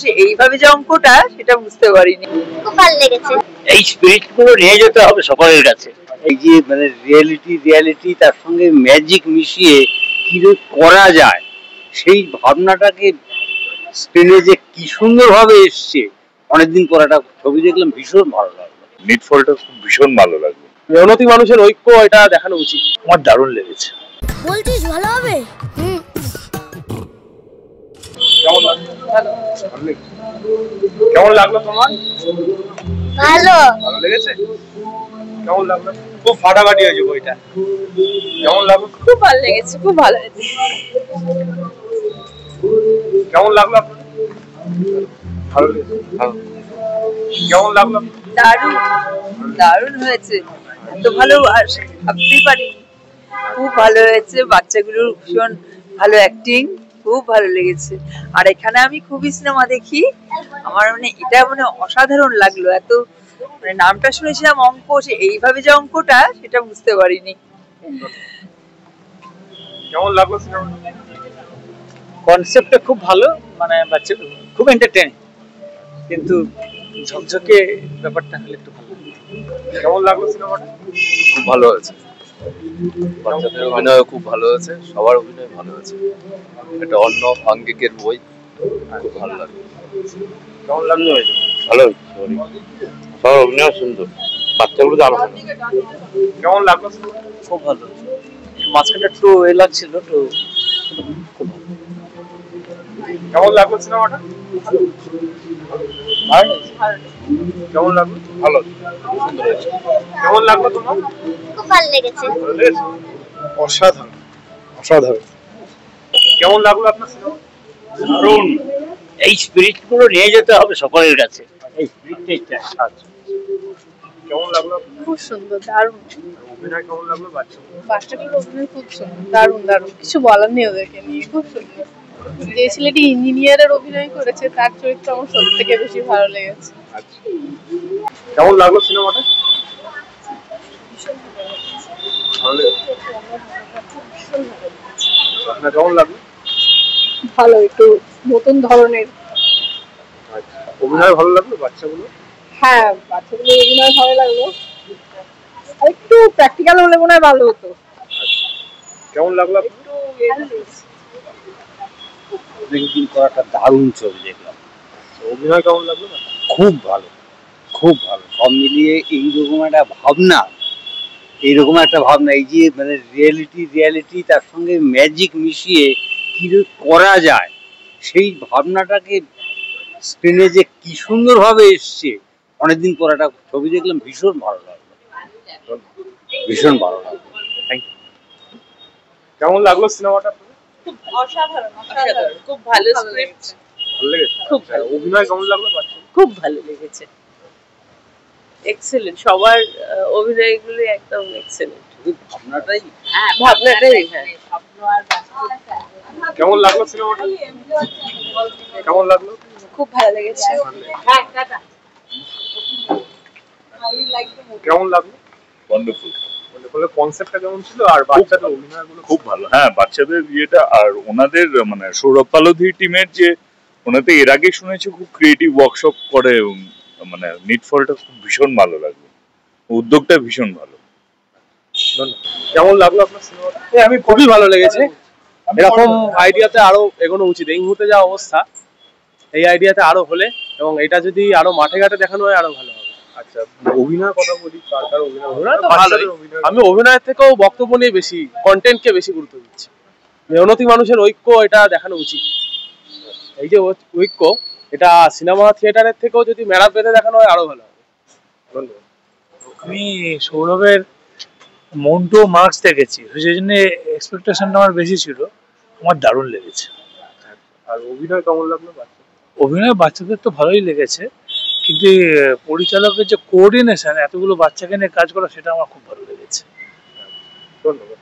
যে এইভাবে যে অঙ্কটা সেটা বুঝতে পারিনি। খুব ভালো লেগেছে। এই স্পিরিট গুলো নিয়ে যেতে হবে সকলের কাছে। এই যে মানে রিয়েলিটি তার সঙ্গে ম্যাজিক মিশিয়ে কি করা যায় সেই ভাবনাটাকে স্ক্রিনে যে কি সুন্দর ভাবে এসছে। অনেকদিন পর একটা ছবি দেখলাম, ভীষণ ভালো লাগলো। নিটফলটা ভীষণ ভালো লাগলো। মেহনতি মানুষের ঐক্য, এটা দেখানো উচিত। আমার দারুণ লেগেছে। বলছিস ভালো হবে? কেমন লাগলো তোমার? ভালো। ভালো লেগেছে? কেমন লাগলো? খুব ফাটাফাটি হয়েছে বইটা। কেমন লাগলো? খুব ভালো লেগেছে, খুব ভালো হয়েছে। কেমন লাগলো আপনার? ভালো লেগেছে। কেমন লাগলো? দারুণ দারুণ হয়েছে, এত ভালো আর ভাবতেই পারিনি। খুব ভালো হয়েছে, বাচ্চাগুলোর ভীষণ ভালো অ্যাক্টিং, খুব ভালো লেগেছে। আর এখানে আমি খুবই সিনেমা দেখি, আমার মানে এটা মানে অসাধারণ লাগলো। এত মানে নামটা শুনেছিলাম অঙ্ক, যে এইভাবে যে অঙ্কটা সেটা বুঝতে পারিনি। কেমন লাগলো সিনেমা? কনসেপ্টটা খুব ভালো, মানে বাচ্চা খুব এন্টারটেইনিং, কিন্তু ঝকঝকে ব্যাপারটা হলে একটু ভালো। কেমন লাগলো সিনেমাটা? খুব ভালো হয়েছে, বাচ্চাদের অভিনয় খুব ভালো হয়েছে, সবার অভিনয় ভালো হয়েছে। এটা অন্য আঙ্গিকের বই, খুব ভালো লাগলো। কেমন লাগলো? ভালো হয়েছে, সবার অভিনয় সুন্দর, বাচ্চাগুলো তো আরো ভালো। কেমন লাগলো? খুব ভালো। মাঝখানটা একটু এ লাগছিল, একটু খুব ভালো। কেমন লাগলো সিনেমাটা? কেমন লাগলো? ভালো, কেমন লাগলো তোমার? খুব ভালো লেগেছে। ভালো লেগেছে? অসাধারণ, অসাধারণ। কেমন লাগলো আপনার সিনেমা? দারুণ। এই স্পিরিট গুলো নিয়ে যেতে হবে সকলের কাছে। এই স্পিরিটটা কেমন লাগলো? খুব সুন্দর, দারুণ। অভিনয় কেমন লাগলো? বাচ্চাগুলোর অভিনয় খুব সুন্দর, দারুণ দারুণ, কিছু বলার নেই ওদেরকে নিয়ে, খুব সুন্দর। যে ছেলেটি ইঞ্জিনিয়ারের অভিনয় করেছে তার চরিত্র আমার সব থেকে বেশি ভালো লেগেছে। কেমন লাগলো সিনেমাটা? ভালো লেগেছে। আপনার কেমন লাগলো? ভালো, একটু নতুন ধরনের। অভিনয় ভালো লাগলো বাচ্চাগুলো? হ্যাঁ, বাচ্চাগুলোর অভিনয় ভালো লাগলো, আর একটু প্র্যাকটিক্যাল হলে মনে হয় ভালো হতো। কেমন লাগলো? একটু অনেকদিন পর একটা দারুণ ছবি দেখলাম। অভিনয় কেমন লাগলো? খুব ভালো, খুব ভালো। সব মিলিয়ে এইরকম একটা ভাবনা, এইরকম একটা ভাবনা, এই যে মানে রিয়েলিটি তার সঙ্গে ম্যাজিক মিশিয়ে কি করা যায় সেই ভাবনাটাকে স্ক্রিনে যে কি সুন্দর ভাবে এসছে। অনেকদিন পর একটা ছবি দেখলাম, ভীষণ ভালো লাগলো, ভীষণ ভালো লাগলো। কেমন লাগলো সিনেমাটা? খুব অসাধারণ, অসাধারণ, খুব ভালো স্ক্রিপ্ট, ভালো লেগেছে? খুব ভালো। অভিনয় কেমন লাগলো বাচ্চা? খুব ভালো লেগেছে, এক্সেলেন্ট। সবার অভিনয়গুলো একদম এক্সেলেন্ট। ভাবনাটাই, হ্যাঁ ভাবনাটাই, হ্যাঁ। কেমন লাগলো সিনেমাটা? কেমন লাগলো? খুব ভালো লেগেছে। কেমন লাগলো? ওয়ান্ডারফুল, মানে কনসেপ্টটা কেমন ছিল আর বাচ্চাদের অভিনয়গুলো? খুব ভালো। হ্যাঁ, বাচ্চাদের ইয়েটা আর ওনাদের মানে সৌরভ পালোধি টিমের যে ওনাদের এর আগে শুনেছি খুব ক্রিয়েটিভ ওয়ার্কশপ করে, মানে নিটফলটা খুব ভীষণ ভালো লাগলো, উদ্যোগটা ভীষণ ভালো। কেমন লাগলো আপনার সিনেমাটা? আমি খুবই ভালো লেগেছে। এরকম আইডিয়াতে আরো এগোনো উচিত। এই মুহূর্তে যা অবস্থা, এই আইডিয়াতে আরো হলে এবং এটা যদি আরো মাঠে ঘাটে দেখানো হয় আরো ভালো হবে। আচ্ছা, অভিনয় কথা বলি, কার কার অভিনয়? অভিনয় তো ভালোই। আমি অভিনয়ের থেকেও বক্তব্য নিয়ে বেশি, কন্টেন্টকে বেশি গুরুত্ব দিচ্ছি। মেহনতি মানুষের ঐক্য, এটা দেখানো উচিত। এই যে ঐক্য, এটা সিনেমা থিয়েটারের থেকেও যদি মেলা বেঁধে দেখানো হয় আরো ভালো হবে। ধন্যবাদ। আমি সৌরভের মন্টু মার্কস দেখেছি, সেই জন্য এক্সপেকটেশনটা আমার বেশি ছিল। আমার দারুণ লেগেছে। আর অভিনয় কেমন লাগলো বাচ্চা? অভিনয় বাচ্চাদের তো ভালোই লেগেছে, কিন্তু পরিচালকের যে কোঅর্ডিনেশন, এতগুলো বাচ্চাকে নিয়ে কাজ করা, সেটা আমার খুব ভালো লেগেছে। ধন্যবাদ।